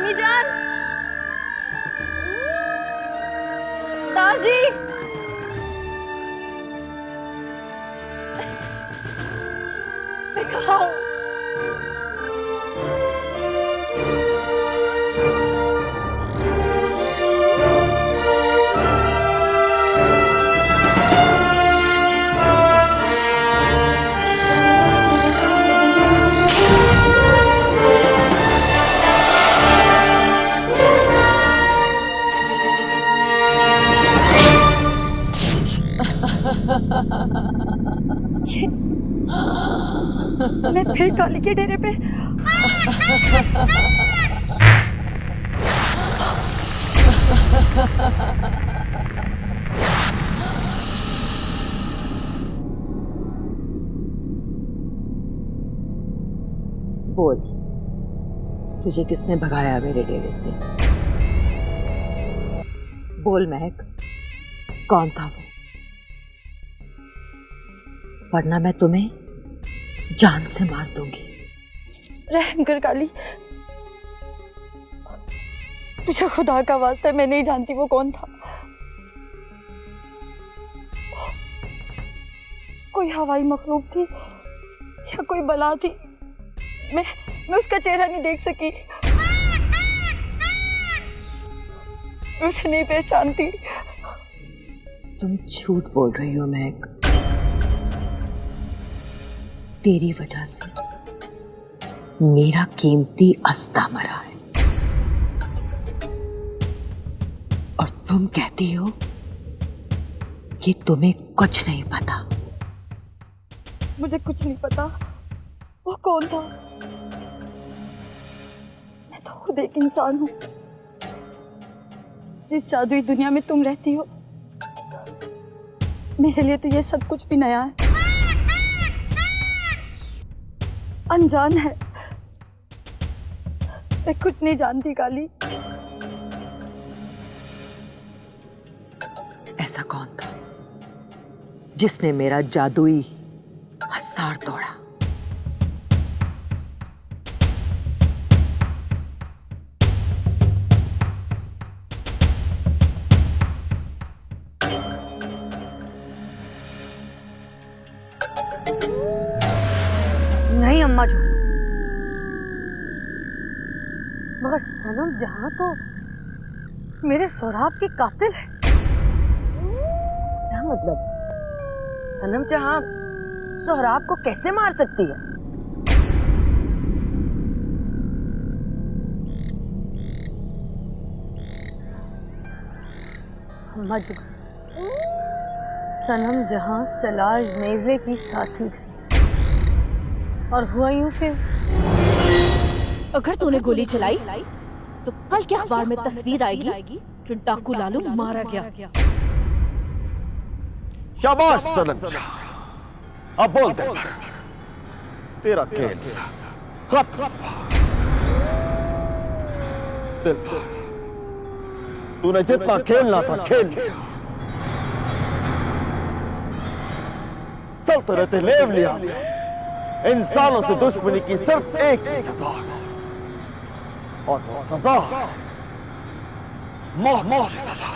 अम्मी जान, दादी, मैं कहाँ हूँ? मैं फिर काली के डेरे पे। बोल, तुझे किसने भगाया मेरे डेरे से? बोल महक, कौन था वो? वरना मैं तुम्हें जान से मार दूंगी। रहम कर काली, तुझे खुदा का वास्ता है, मैं नहीं जानती वो कौन था। कोई हवाई मखलूक थी या कोई बला थी, मैं उसका चेहरा नहीं देख सकी, मैं उसे नहीं पहचानती। तुम झूठ बोल रही हो महक। तेरी वजह से मेरा कीमती अस्ता मरा है और तुम कहती हो कि तुम्हें कुछ नहीं पता। मुझे कुछ नहीं पता वो कौन था। मैं तो खुद एक इंसान हूँ। जिस जादुई दुनिया में तुम रहती हो, मेरे लिए तो ये सब कुछ भी नया है, अनजान है। मैं कुछ नहीं जानती काली। ऐसा कौन था जिसने मेरा जादुई हसार तोड़ा? नहीं अम्मा जी, मगर सनम जहां तो मेरे सोहराब की कातिल है। क्या मतलब? सनम जहां सोहराब को कैसे मार सकती है? अम्मा जी, सनम जहां सलाज नेवले की साथी थी और हुआ यूं कि अगर तूने गोली चलाई तो कल के अखबार में तस्वीर आएगी कि डाकू लालू मारा गया। शाबाश सनम, अब बोल दे, तेरा खेल खत्म। तूने जितना खेलना था खेल लिया, सल्तनत ले लिया। इंसानों से दुश्मनी की सिर्फ एक ही सजा है और वो सजा मौत की सजा।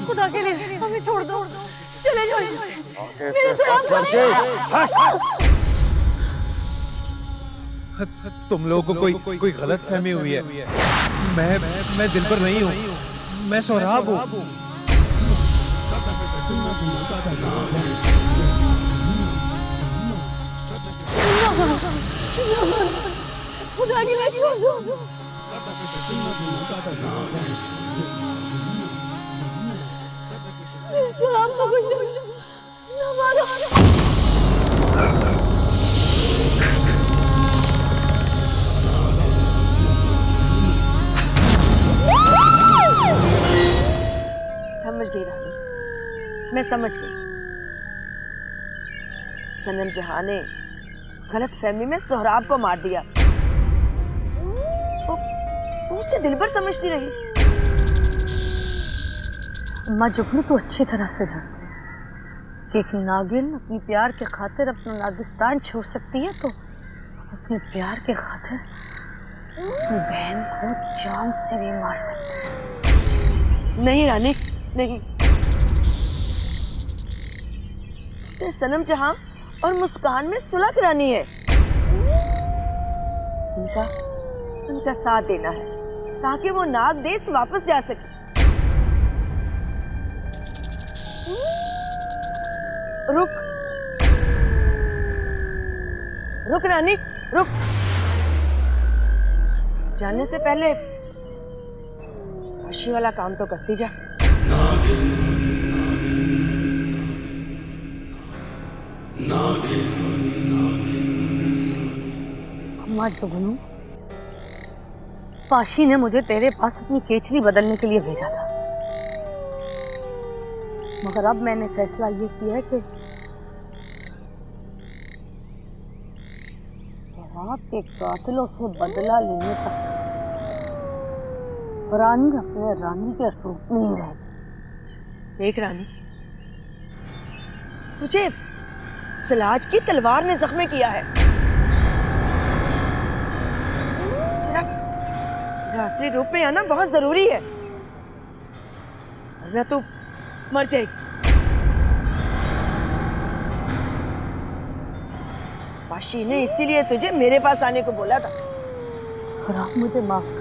खुदा के लिए हमें छोड़ दो, चले जाओ। मेरे तुम लोगों को कोई गलत फहमी हुई है। मैं दिल पर नहीं हूँ, मैं सोहराब हूँ। खुदा के लिए छोड़ दो। मेरे सोहराब को कुछ न मारो। समझ गई रानी, मैं समझ गई। सनम जहां ने गलत फहमी में सोहराब को मार दिया। वो उसे दिलबर समझती रही। अम्मा जुगनू तो अच्छी तरह से जानते हैं कि एक नागिन अपनी प्यार के खातिर अपना नागिस्तान छोड़ सकती है, तो अपने प्यार के खातिर अपनी बहन को जान से भी मार सकती है। नहीं रानी, नहीं। अपने सनम जहां और मुस्कान में सुलह करानी है। उनका साथ देना है ताकि वो नाग देश वापस जा सके। रुक रानी, रुक। जाने से पहले अशी वाला काम तो करती जा। अम्मा जुगनू, पाशी ने मुझे तेरे पास अपनी केचली बदलने के लिए भेजा था, मगर अब मैंने फैसला ये किया है कि शराब के कातिलों से बदला लेने तक रानी अपने रानी के रूप में ही रहेगी। देख रानी, तुझे सलाज की तलवार ने जख्मी किया है। तेरा असली रूप में आना बहुत जरूरी है, वरना तू मर जाएगी। पाशी ने इसीलिए तुझे मेरे पास आने को बोला था। और आप मुझे माफ कर दो।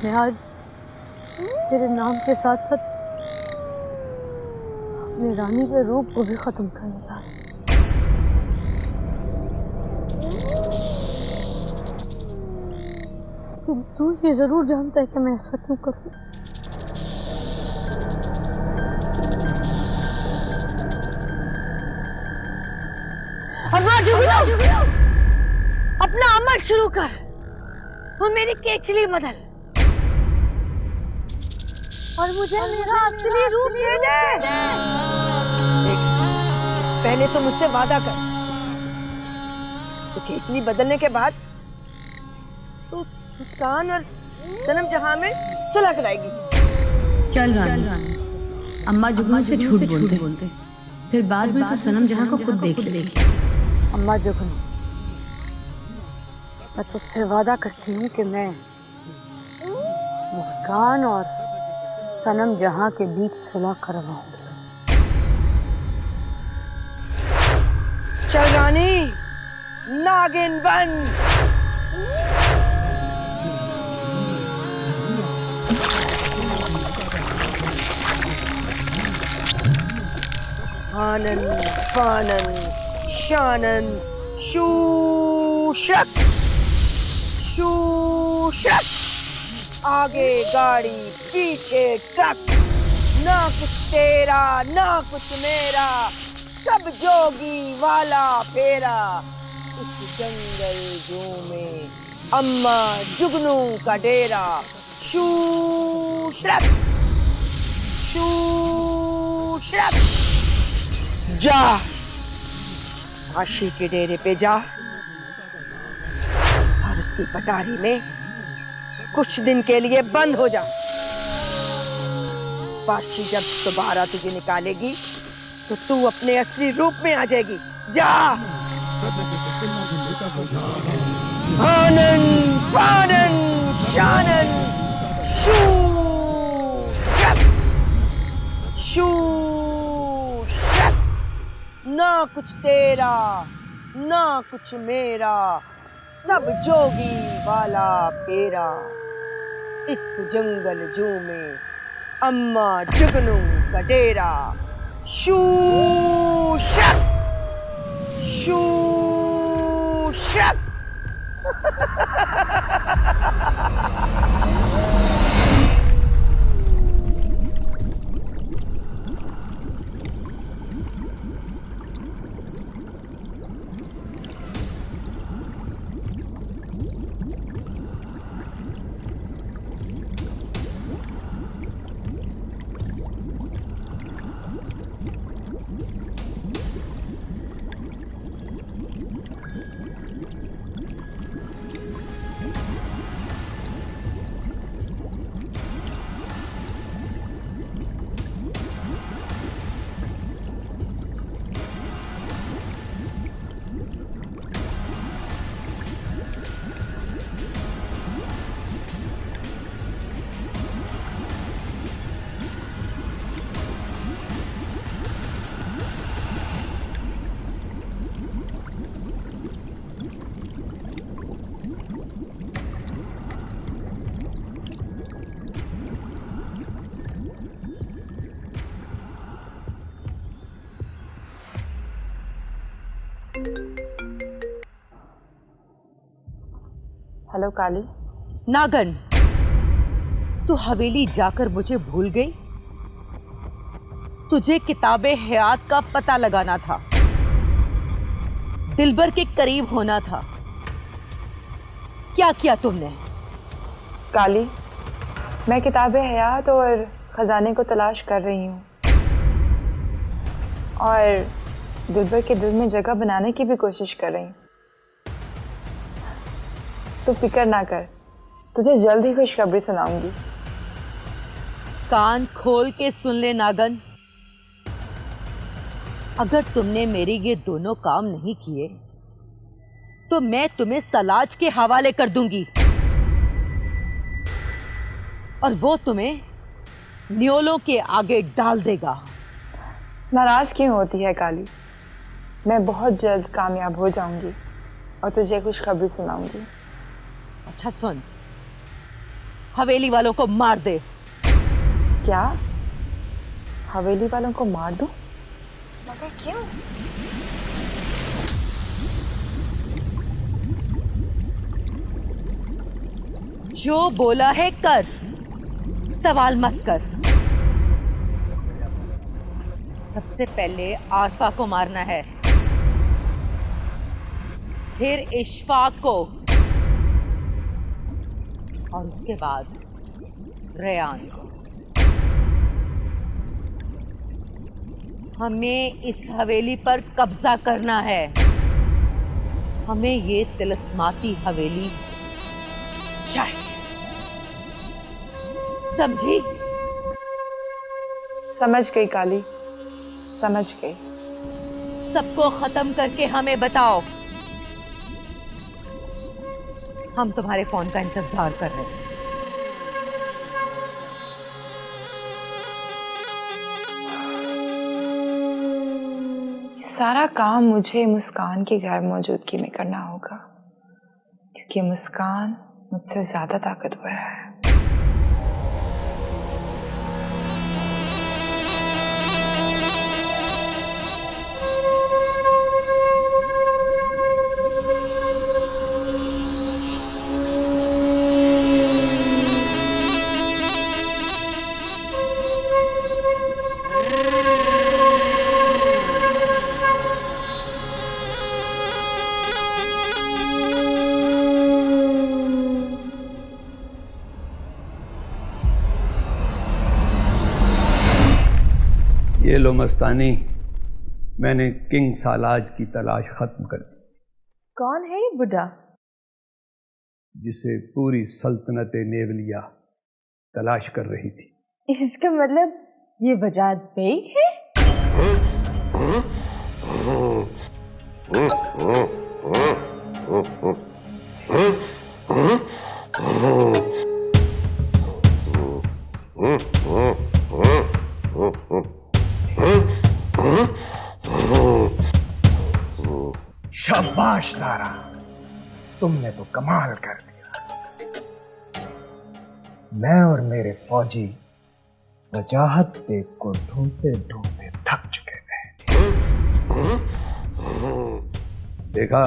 मैं आज तेरे नाम के साथ साथ अपनी रानी के रूप को भी खत्म करने जा रही हूँ। तू ये जरूर जानता है कि मैं ऐसा क्यों करूँ। अपना अमल शुरू कर और मेरी केचली बदल और मुझे मेरा असली रूप दे दे। देख, पहले तो मुझसे वादा कर, तो केचली बदलने के बाद तू मुस्कान और सनम जहां में सुलह कराएगी। चल रानी, अम्मा जुगनू से झूठ बोलते फिर बाद में तो सनम जहां को खुद देख ले। अम्मा जुगनू, मैं तुझसे वादा करती हूँ कि मैं मुस्कान और सनम जहां के बीच सुलह करवाऊंगी। चल रानी, नागिन बन। आनन फानन शानन शूशक शूशक, आगे गाड़ी पीछे ट्रक, ना कुछ तेरा ना कुछ मेरा, सब जोगी वाला फेरा। इस जंगल जू में अम्मा जुगनू का डेरा। शूशक शूशक, जा आशी के डेरे पे जा और उसकी पटारी में कुछ दिन के लिए बंद हो जा। पाशी जब दोबारा तुझे निकालेगी तो तू अपने असली रूप में आ जाएगी। जा। आनन फानन शानन शूशक शूशक, ना कुछ तेरा ना कुछ मेरा, सब जोगी वाला फेरा। इस जंगल जू में अम्मा जुगनू का डेरा। शूशक शूशक। हेलो काली। नागन, तू हवेली जाकर मुझे भूल गई? तुझे किताबे हयात का पता लगाना था, दिलबर के करीब होना था। क्या किया तुमने? काली, मैं किताबे हयात और खजाने को तलाश कर रही हूँ और दिलबर के दिल में जगह बनाने की भी कोशिश कर रही हूँ। तू फिक्र ना कर, तुझे जल्द ही खुशखबरी सुनाऊंगी। कान खोल के सुन ले नागन, अगर तुमने मेरे ये दोनों काम नहीं किए तो मैं तुम्हें सलाज के हवाले कर दूंगी और वो तुम्हें न्योलों के आगे डाल देगा। नाराज क्यों होती है काली? मैं बहुत जल्द कामयाब हो जाऊंगी और तुझे खुशखबरी सुनाऊंगी। अच्छा सुन, हवेली वालों को मार दे। क्या? हवेली वालों को मार दूं? मगर क्यों? जो बोला है कर, सवाल मत कर। सबसे पहले आरफा को मारना है, फिर इशफाक को और उसके बाद रेयान को। हमें इस हवेली पर कब्जा करना है। हमें ये तिलस्माती हवेली चाहिए, समझी? समझ गई काली, समझ गई। सबको खत्म करके हमें बताओ। हम तुम्हारे फोन का इंतजार कर रहे हैं। सारा काम मुझे मुस्कान की गैर मौजूदगी में करना होगा, क्योंकि मुस्कान मुझसे ज्यादा ताकतवर है। ये लो मस्तानी, मैंने किंग सालाज की तलाश खत्म कर दी। कौन है ये बुढ़ा? जिसे पूरी सल्तनत नेवलिया तलाश कर रही थी। इसका मतलब ये बजात बेग है? शाबाश तारा, तुमने तो कमाल कर दिया। मैं और मेरे फौजी वजाहत बेग को ढूंढते ढूंढते थक चुके थे। देखा,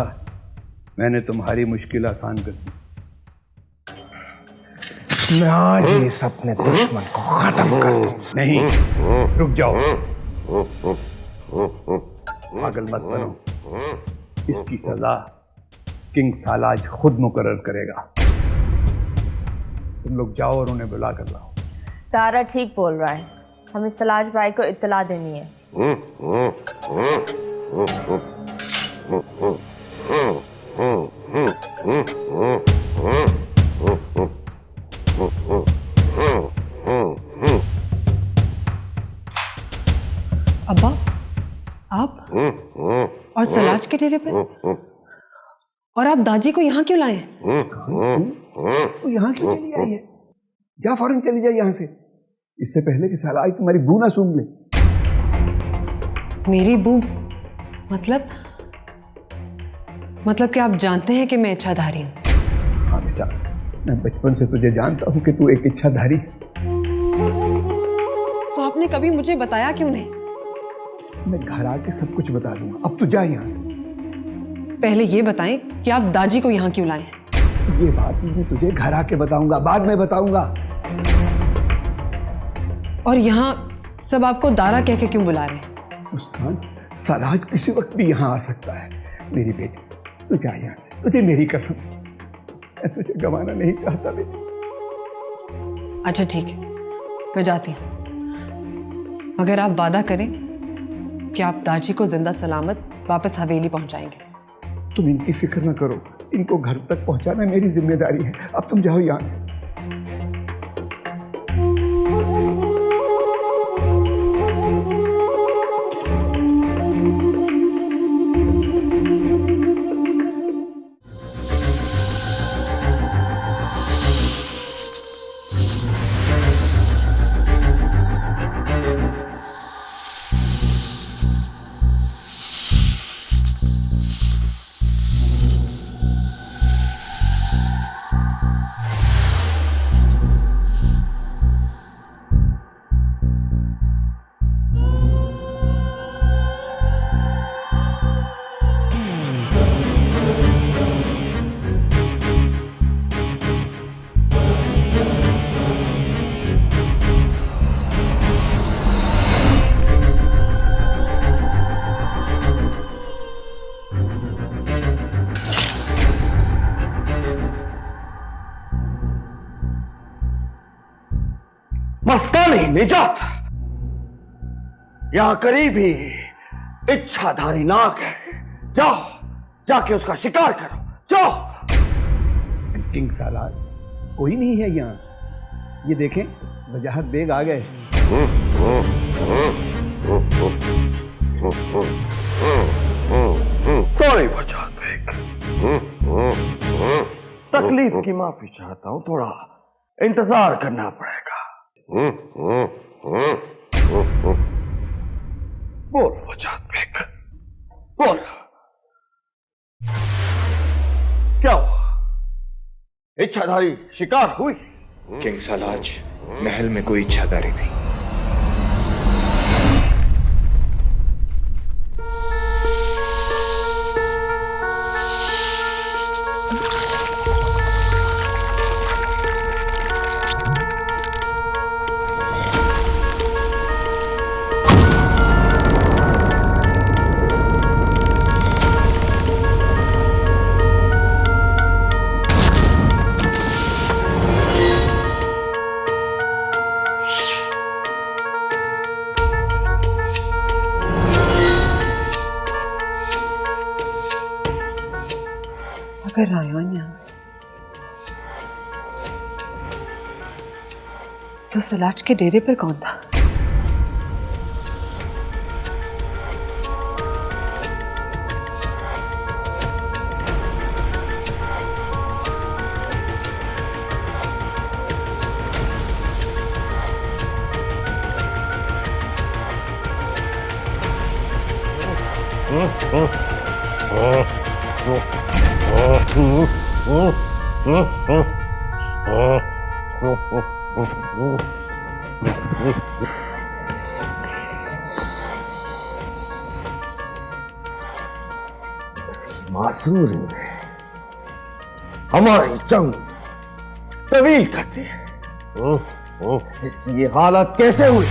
मैंने तुम्हारी मुश्किल आसान कर दी। मैं आज ही इस अपने दुश्मन को खत्म कर दूं। नहीं, रुक जाओ, पागल मत बनो। इसकी सजा किंग सालाज खुद मुकर्रर करेगा। तुम लोग जाओ और उन्हें बुला कर लाओ। तारा ठीक बोल रहा है, हमें सलाज भाई को इत्तला देनी है। अब्बा, आप और सलाज के डेरे पर? और आप दाजी को यहाँ क्यों लाए? तो यहाँ क्यों चली आई है? जा फौरन चली जाए यहाँ से, इससे पहले कि सालाज तुम्हारी बू ना सूंघ ले। मेरी बू? मतलब कि आप जानते हैं कि मैं इच्छाधारी हूँ? हाँ बेटा, मैं बचपन से तुझे जानता हूँ कि तू एक इच्छाधारी है। तो आपने कभी मुझे बताया क्यों नहीं? मैं घर आके सब कुछ बता दूंगा, अब तू जा यहाँ से। पहले ये बताएं कि आप दाजी को यहाँ क्यों लाए? ये बात मैं तुझे घर आके बताऊंगा, बाद में बताऊंगा। और यहाँ सब आपको दारा कह के क्यों बुला रहे हैं? मुस्कान, सराज किसी वक्त भी यहाँ आ सकता है। मेरी बेटी, तू जा यहाँ से, तुझे मेरी कसम, मैं तुझे गंवाना नहीं चाहता बेटी। अच्छा ठीक है, मैं जाती हूँ, मगर आप वादा करें कि आप दाजी को जिंदा सलामत वापस हवेली पहुंचाएंगे। तुम इनकी फिक्र न करो, इनको घर तक पहुंचाना मेरी जिम्मेदारी है। अब तुम जाओ यहाँ से। मस्तानी निजात यहां करीब ही इच्छाधारी नाग है। जाओ, जाके उसका शिकार करो, जाओ। किंग सालार कोई नहीं है यहाँ। ये देखें, वजाहत बेग आ गए। सॉरी वजाहत बेग, तकलीफ की माफी चाहता हूं, थोड़ा इंतजार करना पड़ेगा। बोल वजाहत बेग, बोल, क्या हुआ? इच्छाधारी शिकार हुई? किंग सलाज, महल में कोई इच्छाधारी नहीं। अगर रायन यहाँ तो सलाज के डेरे पर कौन था? इसकी मासूरी ने हमारी जंग तवील कर दी है। इसकी ये हालत कैसे हुई?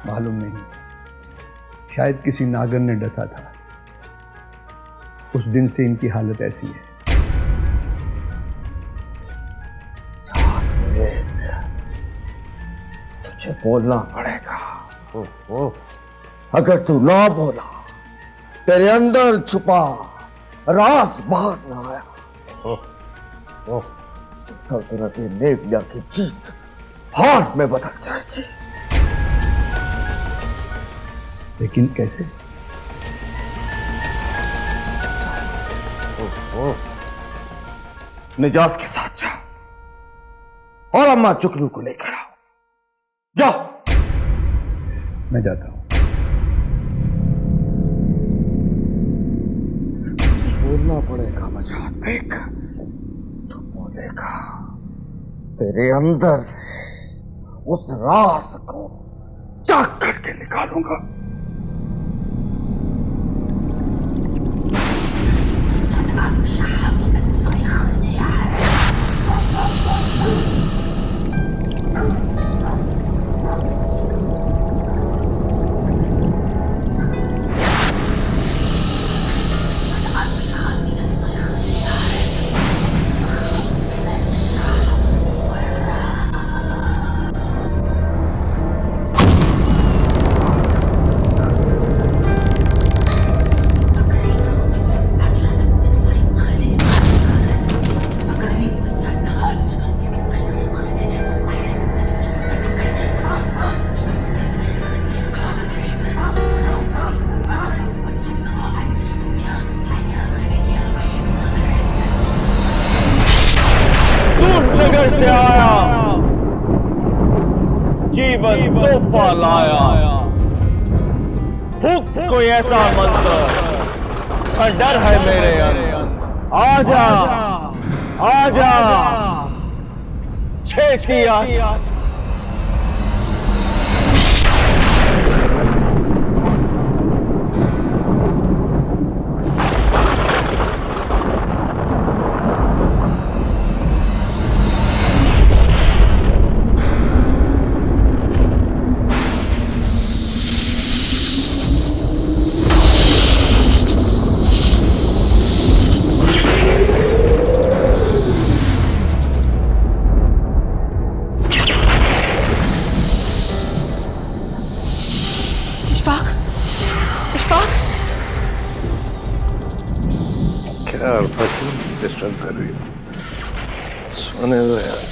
मालूम नहीं, शायद किसी नागर ने डसा था। उस दिन से इनकी हालत ऐसी है। तुझे बोलना पड़ेगा। अगर तू ना बोला, तेरे अंदर छुपा राज बाहर ना आया, सल्तनत नेविया की जीत हार में बदल जाएगी। लेकिन कैसे? निजात के साथ जाओ और अम्मा चुकलू को लेकर आओ। जाओ। मैं जाता हूं। बोलना पड़ेगा वजाहत बेग, तो बोलेगा। तेरे अंदर से उस राज को चाक करके निकालूंगा। सतवार तोहफा लाया। फूक कोई ऐसा मंत्र, डर है मेरे अंदर। आजा आजा छेटिया। क्या अल्फा क्यों डिस्टर्ब कर रही हो? सोने दो यार।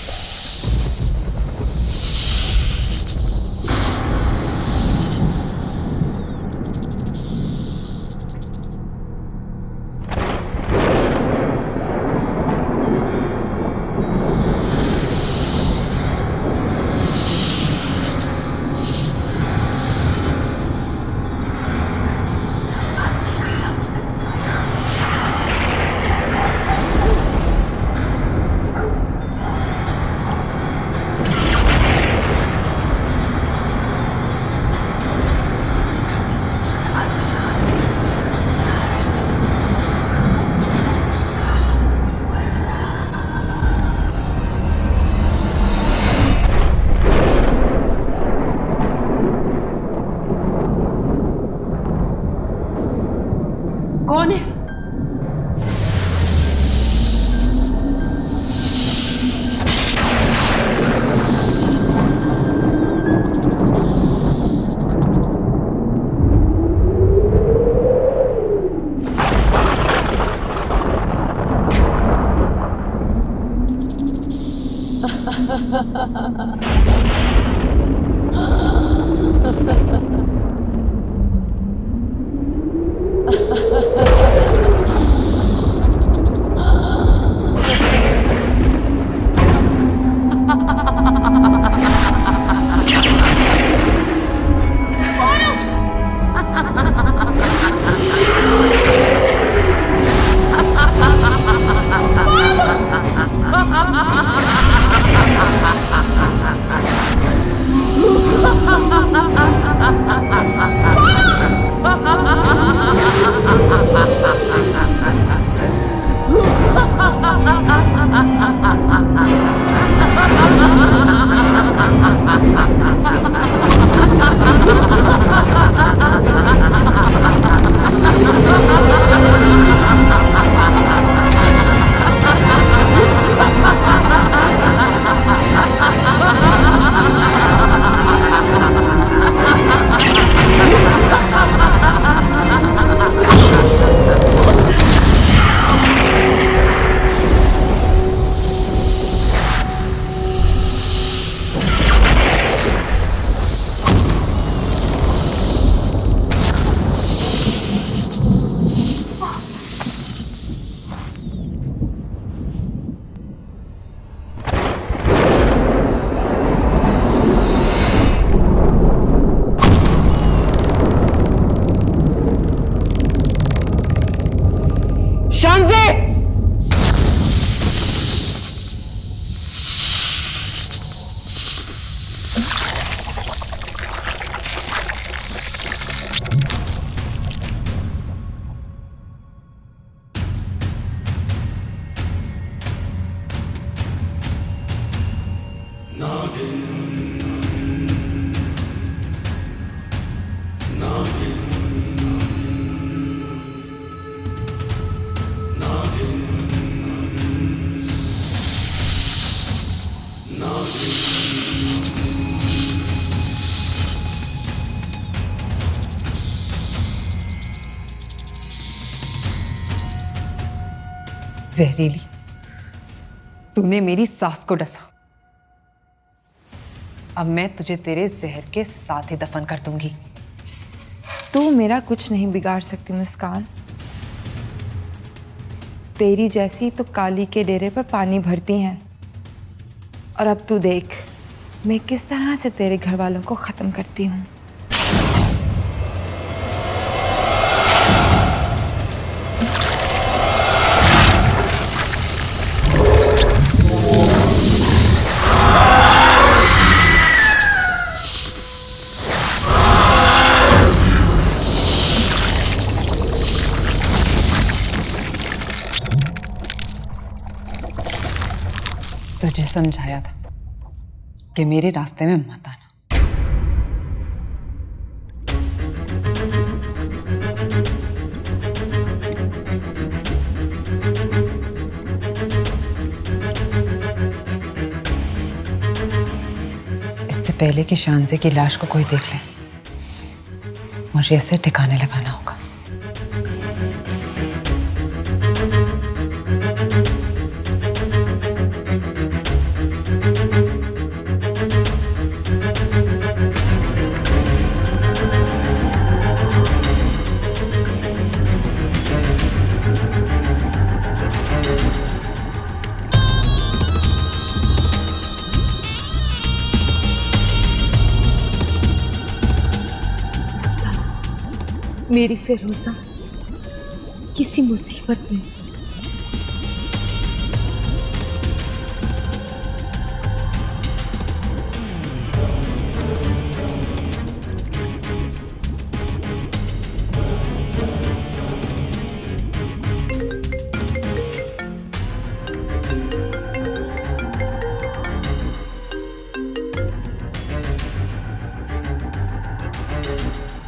कौन है? जहरीली, तूने मेरी सास को डसा। अब मैं तुझे तेरे जहर के साथ ही दफन कर दूंगी। तू मेरा कुछ नहीं बिगाड़ सकती मुस्कान। तेरी जैसी तो काली के डेरे पर पानी भरती हैं। और अब तू देख, मैं किस तरह से तेरे घर वालों को ख़त्म करती हूँ। तुझे समझाया था कि मेरे रास्ते में मत आना। इससे पहले कि शांजे की लाश को कोई देख ले, मुझे इसे ठिकाने लगाना होगा। मेरी फिरोजा किसी मुसीबत में।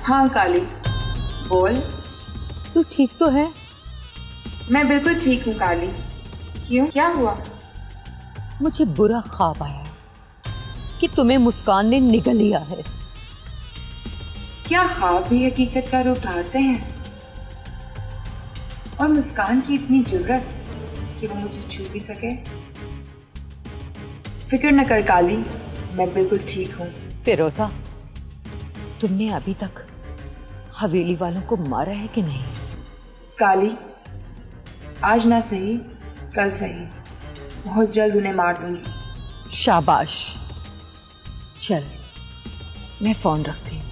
हाँ काली, बोल। तू ठीक तो है? मैं बिल्कुल ठीक हूँ काली। क्यों, क्या हुआ? मुझे बुरा ख्वाब आया कि तुम्हें मुस्कान ने निगल लिया है। क्या ख्वाब भी हकीकत का रूप धारते हैं? और मुस्कान की इतनी जुर्रत कि वो मुझे छू भी सके? फिक्र न कर काली, मैं बिल्कुल ठीक हूँ। फिरोजा, तुमने अभी तक हवेली वालों को मारा है कि नहीं? काली, आज ना सही कल सही, बहुत जल्द उन्हें मार दूंगी। शाबाश, चल मैं फोन रखती हूँ।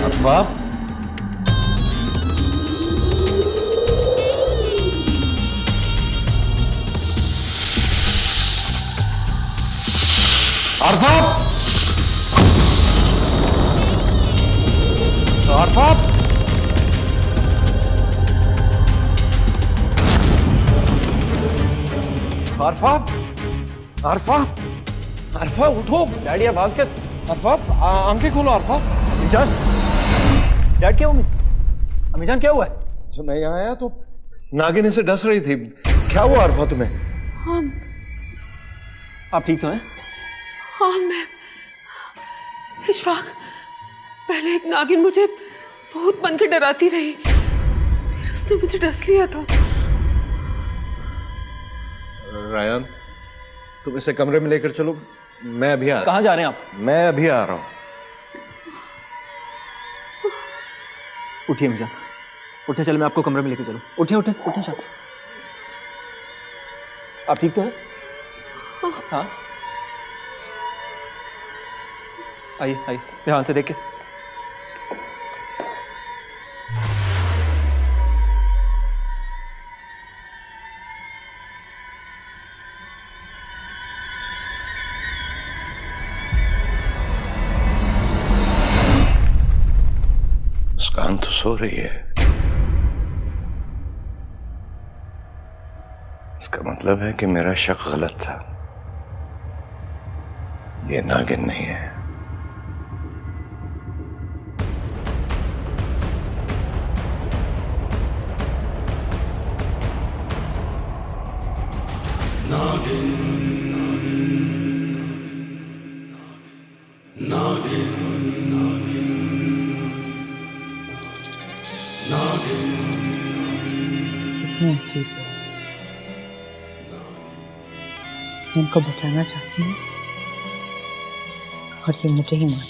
अरफा, अरफा, अरफा, अरफा, अरफा, अरफा उठो। डैडी आवाज क्या? अरफा, आंखें खोलो। अरफा, अमीजान, डैड क्या हुआ? अमीजान क्या हुआ है? जब मैं यहाँ आया तो नागिन से डस रही थी। क्या हुआ अरफा तुम्हें? हाँ, आप ठीक तो हैं? हाँ, मैं इशफाक, पहले एक नागिन मुझे बहुत बन के डराती रही, फिर उसने मुझे डस लिया था। रायन, तुम इसे कमरे में लेकर चलो, मैं अभी आ। कहाँ जा रहे हैं आप? मैं अभी आ रहा हूँ। उठिए अमीजान, उठे, चलो मैं आपको कमरे में लेकर चलूं। उठिए उठे उठे साहब। आप ठीक तो हैं? हाँ, आइए आइए, ध्यान से देख के। मुस्कान तो सो रही है, इसका मतलब है कि मेरा शक गलत था। ये नागिन नहीं है। कितनी अजीब है। मैं उनको बचाना चाहती हूँ और ये मुझे ही मार